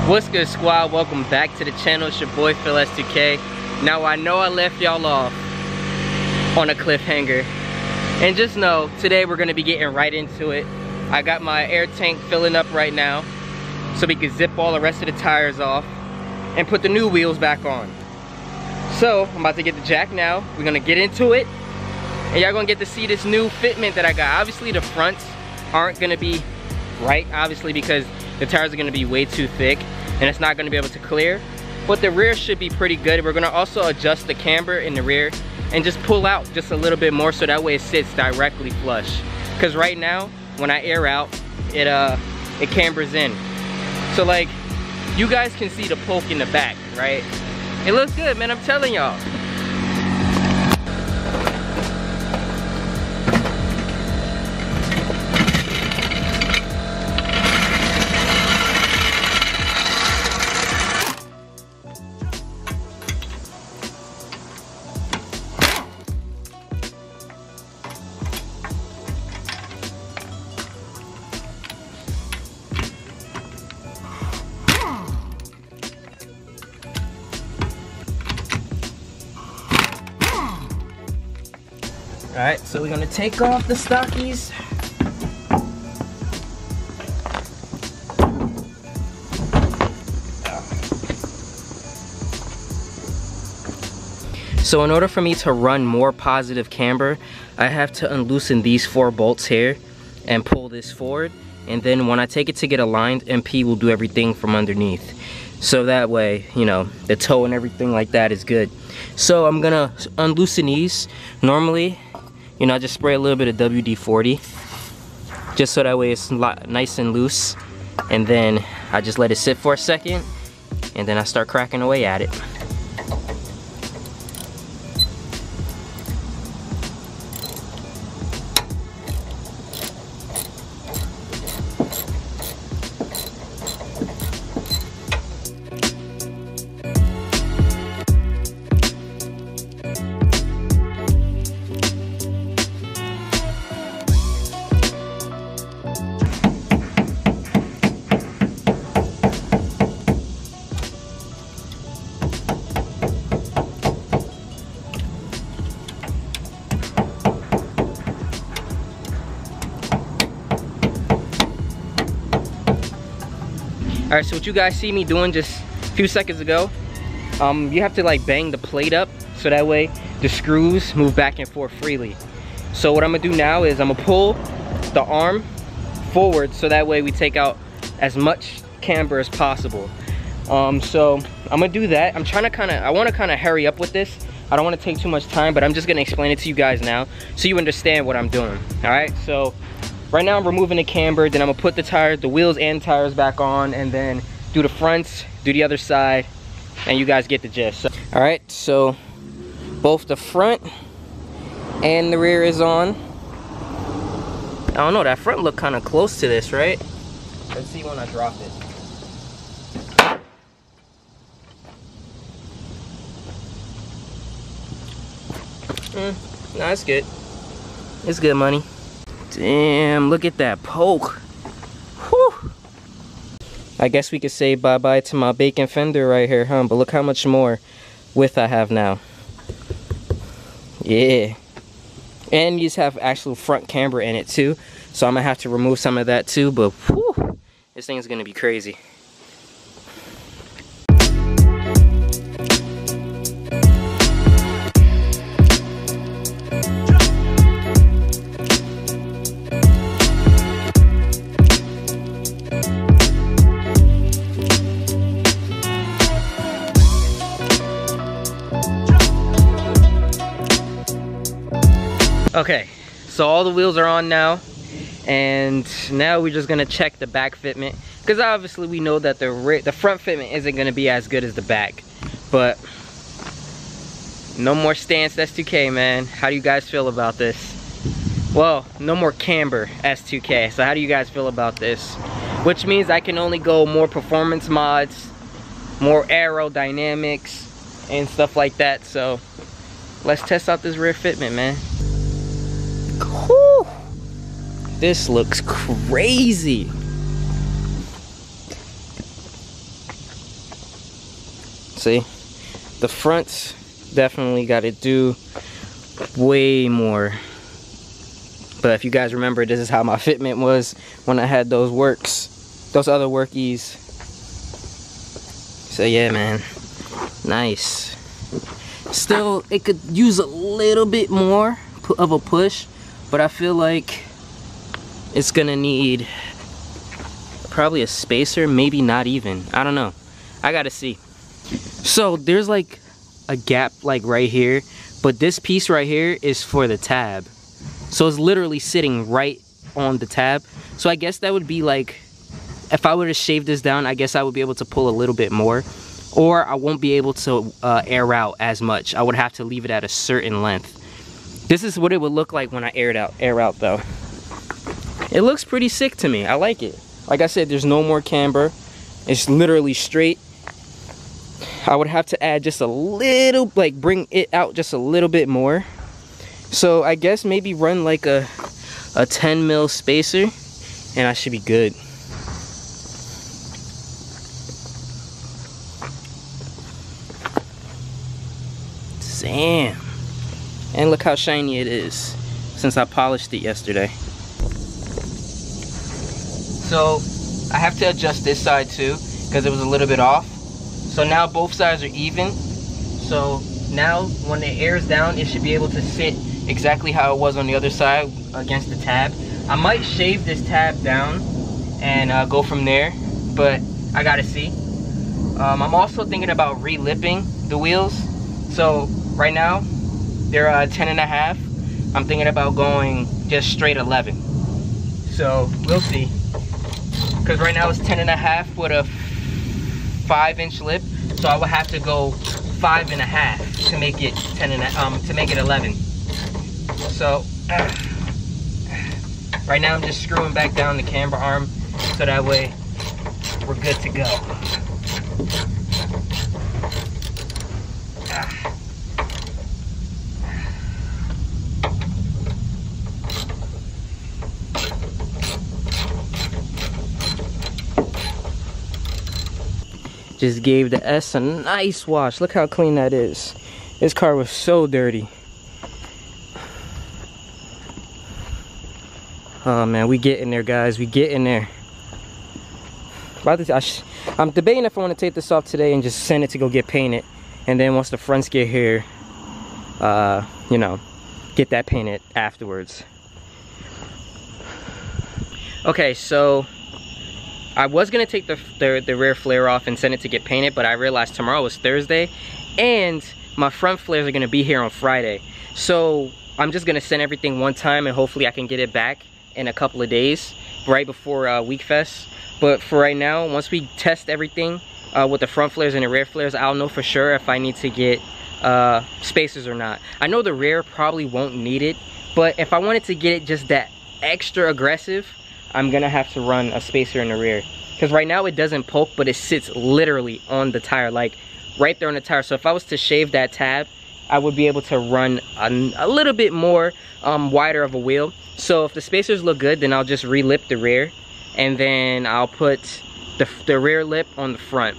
What's good, squad? Welcome back to the channel. It's your boy Phil S2K. Now I know I left y'all off on a cliffhanger, and just know today we're gonna be getting right into it. I got my air tank filling up right now so we can zip all the rest of the tires off and put the new wheels back on. So I'm about to get the jack now. We're gonna get into it, and y'all gonna get to see this new fitment that I got. Obviously the fronts aren't gonna be right, obviously, because the tires are gonna be way too thick and it's not gonna be able to clear. But the rear should be pretty good. We're gonna also adjust the camber in the rear and just pull out just a little bit more so that way it sits directly flush. Cause right now, when I air out, it cambers in. So like, you guys can see the poke in the back, right? It looks good, man, I'm telling y'all. Alright, so we're gonna take off the stockies. So in order for me to run more positive camber, I have to unloosen these 4 bolts here and pull this forward. And then when I take it to get aligned, MP will do everything from underneath. So that way, you know, the toe and everything like that is good. So I'm gonna unloosen these. Normally, you know, I just spray a little bit of WD-40 just so that way it's nice and loose, and then I just let it sit for a second and then I start cracking away at it. Alright, so what you guys see me doing just a few seconds ago, you have to like bang the plate up so that way the screws move back and forth freely. So what I'm gonna do now is I'm gonna pull the arm forward so that way we take out as much camber as possible. So I'm gonna do that. I'm trying to I wanna kinda hurry up with this. I don't wanna take too much time, but I'm just gonna explain it to you guys now so you understand what I'm doing. Alright, so right now I'm removing the camber, then I'm gonna put the wheels and tires back on, and then do the fronts, do the other side, and you guys get the gist. All right, so both the front and the rear is on. I don't know, that front look kind of close to this, right? Let's see when I drop it. No, it's good. It's good money. Damn, look at that poke. Whew. I guess we could say bye-bye to my bacon fender right here, huh? But look how much more width I have now. Yeah. And these have actual front camber in it too. So I'm gonna have to remove some of that too, but whew, this thing is gonna be crazy. Okay, so all the wheels are on now, and now we're just gonna check the back fitment, because obviously we know that the front fitment isn't gonna be as good as the back, but no more stance S2K, man. How do you guys feel about this? Well, no more camber S2K. So how do you guys feel about this? Which means I can only go more performance mods, more aerodynamics, and stuff like that. So let's test out this rear fitment, man. Whew. This looks crazy. See, the fronts definitely got to do way more. But if you guys remember, this is how my fitment was when I had those other workies. So yeah, man, nice. Still, it could use a little bit more of a push, but I feel like it's gonna need probably a spacer, maybe not even. I don't know. I gotta see. So there's like a gap like right here, but this piece right here is for the tab. So it's literally sitting right on the tab. So I guess that would be like, if I were to shave this down, I guess I would be able to pull a little bit more. Or I won't be able to air out as much. I would have to leave it at a certain length. This is what it would look like when I air out though. It looks pretty sick to me. I like it. Like I said, there's no more camber. It's literally straight. I would have to add just a little, like bring it out just a little bit more. So I guess maybe run like a 10 mil spacer and I should be good. Damn. And look how shiny it is since I polished it yesterday. So I have to adjust this side too because it was a little bit off. So now both sides are even. So now when it airs down, it should be able to sit exactly how it was on the other side against the tab. I might shave this tab down and go from there, but I gotta see. I'm also thinking about re-lipping the wheels. So right now they're 10.5. I'm thinking about going just straight 11. So we'll see. Because right now it's 10.5 with a 5-inch lip. So I would have to go 5.5 to make it 10 to make it 11. So right now I'm just screwing back down the camber arm so that way we're good to go. Just gave the S a nice wash. Look how clean that is. This car was so dirty. Oh man, we get in there, guys. We get in there. I'm debating if I want to take this off today and just send it to go get painted. And then once the fronts get here, you know, get that painted afterwards. Okay, so I was gonna take the rear flare off and send it to get painted, but I realized tomorrow is Thursday and my front flares are gonna be here on Friday. So I'm just gonna send everything one time and hopefully I can get it back in a couple of days, right before Week Fest. But for right now, once we test everything with the front flares and the rear flares, I'll know for sure if I need to get spacers or not. I know the rear probably won't need it, but if I wanted to get it just that extra aggressive, I'm gonna have to run a spacer in the rear. Because right now it doesn't poke, but it sits literally on the tire, like right there on the tire. So if I was to shave that tab, I would be able to run a little bit more wider of a wheel. So if the spacers look good, then I'll just re-lip the rear, and then I'll put the rear lip on the front.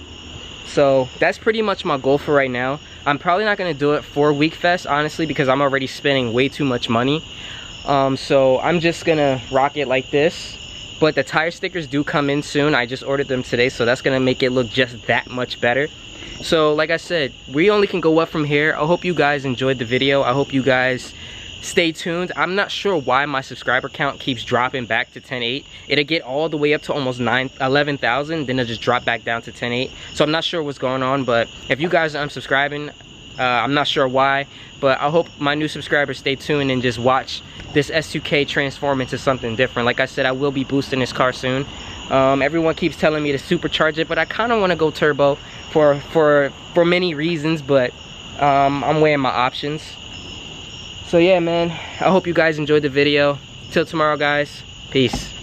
So that's pretty much my goal for right now. I'm probably not gonna do it for Week Fest, honestly, because I'm already spending way too much money. So I'm just gonna rock it like this. But the tire stickers do come in soon. I just ordered them today, so that's gonna make it look just that much better. So like I said, we only can go up from here. I hope you guys enjoyed the video. I hope you guys stay tuned. I'm not sure why my subscriber count keeps dropping back to 10.8. It'll get all the way up to almost 11,000, then it'll just drop back down to 10.8. So I'm not sure what's going on, but if you guys are unsubscribing, I'm not sure why, but I hope my new subscribers stay tuned and just watch this S2K transform into something different. Like I said, I will be boosting this car soon. Everyone keeps telling me to supercharge it, but I kind of want to go turbo for many reasons, but I'm weighing my options. So yeah, man, I hope you guys enjoyed the video. Till tomorrow, guys. Peace.